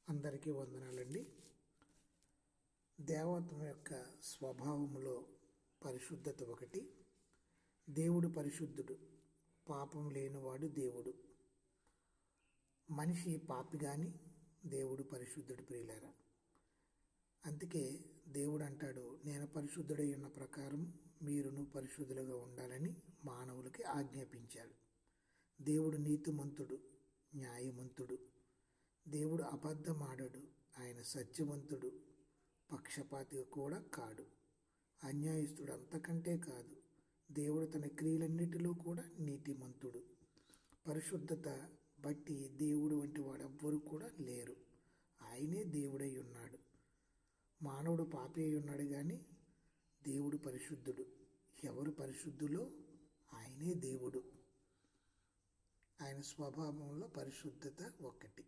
అందరికీ వందనాలండి. దేవత్వం యొక్క స్వభావములో పరిశుద్ధత ఒకటి. దేవుడు పరిశుద్ధుడు, పాపం లేనివాడు దేవుడు. మనిషి పాపి కానీ దేవుడు పరిశుద్ధుడు ప్రియులారా. అందుకే దేవుడు అంటాడు, నేను పరిశుద్ధుడై ఉన్న ప్రకారం మీరును పరిశుద్ధులుగా ఉండాలని మానవులకి ఆజ్ఞాపించాడు. దేవుడు నీతిమంతుడు, న్యాయమంతుడు. దేవుడు అబద్ధమాడడు, ఆయన సత్యవంతుడు, పక్షపాతి కూడా కాడు, అన్యాయస్తుడు అంతకంటే కాదు. దేవుడు తన క్రియలన్నిటిలో కూడా నీతిమంతుడు. పరిశుద్ధత బట్టి దేవుడు వంటి వాడు ఎవ్వరు కూడా లేరు. ఆయనే దేవుడై ఉన్నాడు. మానవుడు పాపి అయి ఉన్నాడు కానీ దేవుడు పరిశుద్ధుడు. ఎవరు పరిశుద్ధులో ఆయనే దేవుడు. ఆయన స్వభావంలో పరిశుద్ధత ఒకటి.